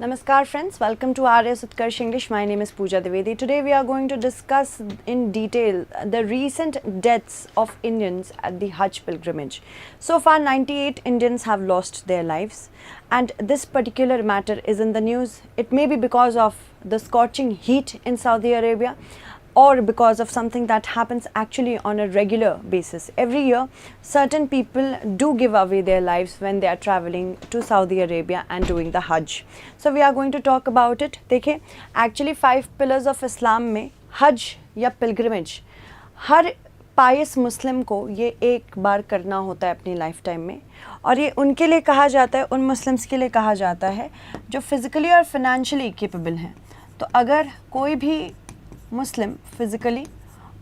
Namaskar friends, welcome to RS Utkarsh English. My name is Pooja Dwivedi. Today we are going to discuss in detail the recent deaths of Indians at the Hajj pilgrimage. So far 98 Indians have lost their lives and this particular matter is in the news. It may be because of the scorching heat in Saudi Arabia or because of something that happens actually on a regular basis. Every year, certain people do give away their lives when they are traveling to Saudi Arabia and doing the Hajj. So we are going to talk about it. देखिए, actually 5 pillars of Islam में Hajj या pilgrimage हर पायस मुस्लिम को ये एक बार करना होता है अपनी लाइफ टाइम में, और ये उनके लिए कहा जाता है, उन मुस्लिम्स के लिए कहा जाता है जो फिज़िकली और फिनेंशियली केपेबल हैं. तो अगर कोई भी मुस्लिम फ़िज़िकली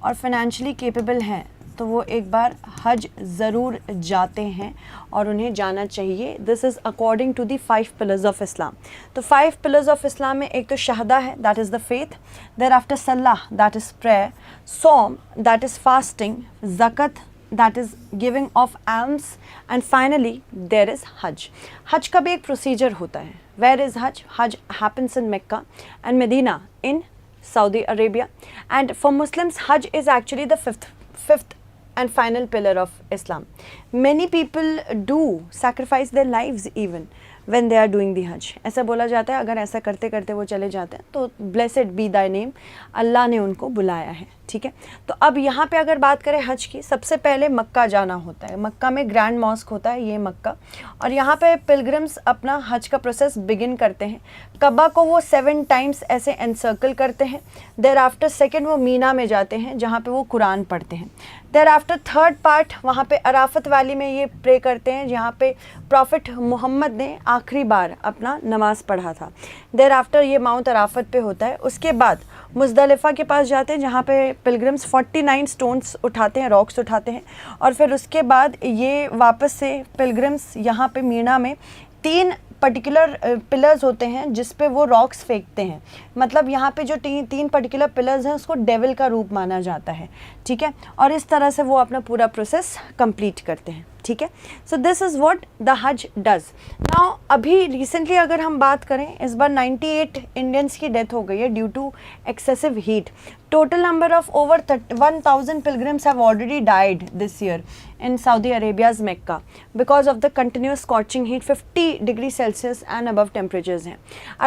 और फिनेंशियली केपेबल हैं तो वो एक बार हज ज़रूर जाते हैं और उन्हें जाना चाहिए. This is according to the 5 pillars of Islam. तो 5 पिलर्स ऑफ इस्लाम में एक तो शहदा है, that is the faith. There after सल्लाह, दैट इज़ प्रेयर. सोम, दैट इज़ फास्टिंग. ज़कत, that is giving of alms, and finally there is Hajj. Hajj का भी एक प्रोसीजर होता है. Where is Hajj? Hajj happens in Mecca and Medina in Saudi Arabia, and for Muslims Hajj is actually the fifth and final pillar of Islam. Many people do sacrifice their lives even when they are doing the Hajj. ऐसा बोला जाता है अगर ऐसा करते करते वो चले जाते हैं तो blessed be thy name, अल्लाह ने उनको बुलाया है. ठीक है, तो अब यहाँ पे अगर बात करें हज की, सबसे पहले मक्का जाना होता है. मक्का में ग्रैंड मॉस्क होता है, ये मक्का, और यहाँ पे पिलग्रिम्स अपना हज का प्रोसेस बिगिन करते हैं. कब्बा को वो 7 टाइम्स ऐसे एनसर्कल करते हैं. देर आफ्टर सेकेंड वो मीना में जाते हैं जहाँ पे वो कुरान पढ़ते हैं. देर आफ्टर थर्ड पार्ट वहाँ पे अराफत वैली में ये प्रे करते हैं जहाँ पे प्रॉफिट मोहम्मद ने आखिरी बार अपना नमाज़ पढ़ा था. देर आफ्टर ये माउंट अराफत पे होता है. उसके बाद मुज़दलिफ़ा के पास जाते हैं जहाँ पे पिलग्रिम्स 49 स्टोन्स उठाते हैं, रॉक्स उठाते हैं, और फिर उसके बाद ये वापस से पिलग्रिम्स यहाँ पे मीना में 3 पर्टिकुलर पिलर्स होते हैं जिस पे वो रॉक्स फेंकते हैं. मतलब यहाँ पे जो 3 पर्टिकुलर पिलर्स हैं उसको डेविल का रूप माना जाता है. ठीक है, और इस तरह से वो अपना पूरा प्रोसेस कंप्लीट करते हैं. ठीक है, so this is what the हज डज़. नाउ अभी रिसेंटली अगर हम बात करें, इस बार 98 इंडियंस की डेथ हो गई है due to excessive heat. Total number of over 1,000 pilgrims have already died this year in Saudi Arabia's Mecca because of the continuous scorching heat. 50 degrees Celsius and above temperatures हैं.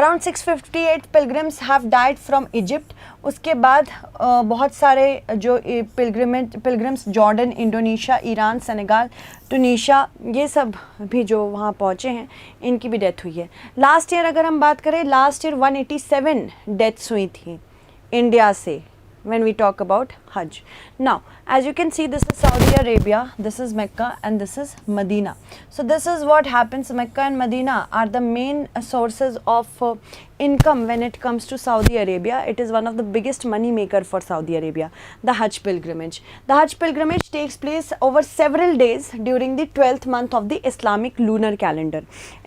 Around 658 pilgrims have died from Egypt. उसके बाद बहुत सारे जो pilgrims Jordan, Indonesia, Iran, Senegal, टूनीशिया, ये सब भी जो वहाँ पहुँचे हैं, इनकी भी डेथ हुई है. लास्ट ईयर अगर हम बात करें, लास्ट ईयर 187 डेथ्स हुई थी इंडिया से when we talk about Hajj. Now, as you can see, this is Saudi Arabia, this is Mecca, and this is Medina. So this is what happens. Mecca and Medina are the main sources of income when it comes to Saudi Arabia. It is one of the biggest money maker for Saudi Arabia, the Hajj pilgrimage. The Hajj pilgrimage takes place over several days during the 12th month of the Islamic lunar calendar.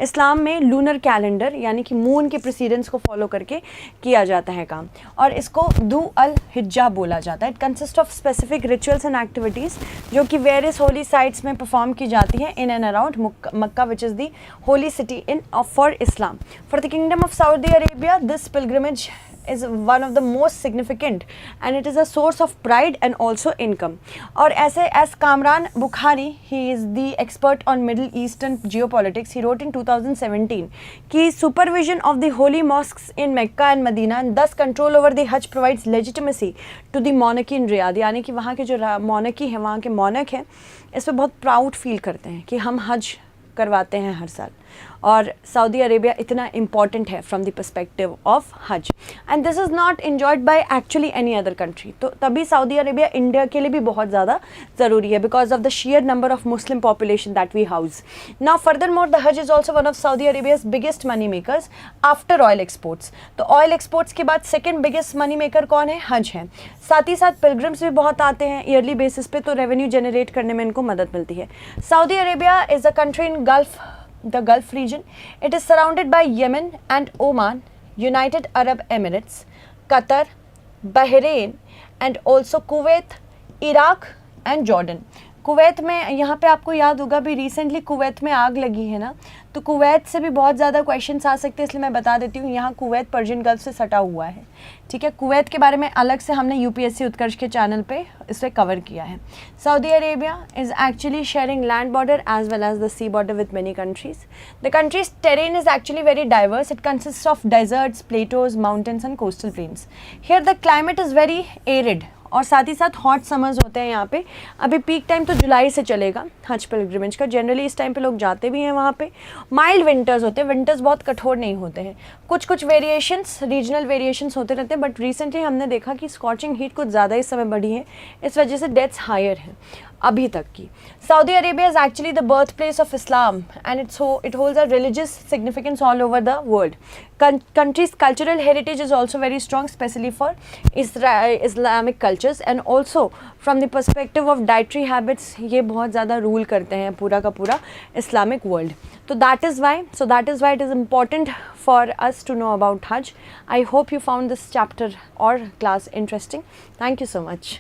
Islam में lunar calendar यानी कि moon के precedence को follow करके किया जाता है काम, और इसको दू अल हिज्जा बोला जाता है. It consist of specific rituals and activities जो कि वेरियस होली साइट्स में परफॉर्म की जाती हैं in and around Mecca, which is the holy city in for Islam. For the kingdom of Saudi Arabia, this pilgrimage is one of the most significant and it is a source of pride and also income. और ऐसे as Kamran Bukhari, he is the expert on Middle Eastern geopolitics, he wrote in 2017 कि supervision of the holy mosques in Mecca and Medina and thus control over the Hajj provides legitimacy to the monarchy in Riyadh. यानी कि वहाँ के जो monarchy है, वहाँ के monarch हैं, इस पर बहुत प्राउड फील करते हैं कि हम हज करवाते हैं हर साल, और सऊदी अरेबिया इतना इम्पॉर्टेंट है from the perspective of Hajj. And this is not enjoyed by actually any other country. तो तभी सऊदी अरेबिया इंडिया के लिए भी बहुत ज़्यादा ज़रूरी है because of the sheer number of Muslim population that we house. Now furthermore the Hajj is also one of Saudi Arabia's biggest money makers after oil exports. तो oil exports के बाद सेकेंड बिगेस्ट मनी मेकर कौन है? हज है. साथ ही साथ pilgrims भी बहुत आते हैं ईयरली बेसिस पे, तो रेवेन्यू जनरेट करने में इनको मदद मिलती है. Saudi Arabia is a country in the Gulf region. It is surrounded by Yemen and Oman, United Arab Emirates, Qatar, Bahrain, and also Kuwait, Iraq and Jordan. Kuwait में, यहाँ पे आपको याद होगा भी रिसेंटली कुवैत में आग लगी है ना, तो कुवैत से भी बहुत ज़्यादा क्वेश्चंस आ सकते हैं, इसलिए मैं बता देती हूँ। यहाँ कुवैत पर्शियन गल्फ से सटा हुआ है, ठीक है। कुवैत के बारे में अलग से हमने यूपीएससी उत्कर्ष के चैनल पे इसे कवर किया है। Saudi Arabia is actually sharing land border as well as the sea border with many countries. The countries terrain is actually very diverse. It consists of deserts, plateaus, mountains and coastal plains. Here the climate is very arid और साथ ही साथ hot summers होते हैं यहाँ पे। अभी peak time तो जुलाई से चलेगा हज पिलग्रिमेज का, जनरली इस टाइम पे लोग जाते भी हैं वहाँ पे। माइल्ड विंटर्स होते हैं, विंटर्स बहुत कठोर नहीं होते हैं, कुछ कुछ वेरिएशंस, रीजनल वेरिएशंस होते रहते हैं, बट रिसेंटली हमने देखा कि स्कॉचिंग हीट कुछ ज़्यादा इस समय बढ़ी है, इस वजह से डेथ्स हायर हैं अभी तक की। Saudi Arabia is actually the birth place of Islam and it holds a religious significance all over the world. Country's cultural heritage is also very strong, especially for Islamic cultures, and also from the perspective of dietary habits, ये बहुत ज़्यादा rule करते हैं पूरा का पूरा Islamic world. तो that is why it is important for us to know about Hajj. I hope you found this chapter or class interesting. Thank you so much.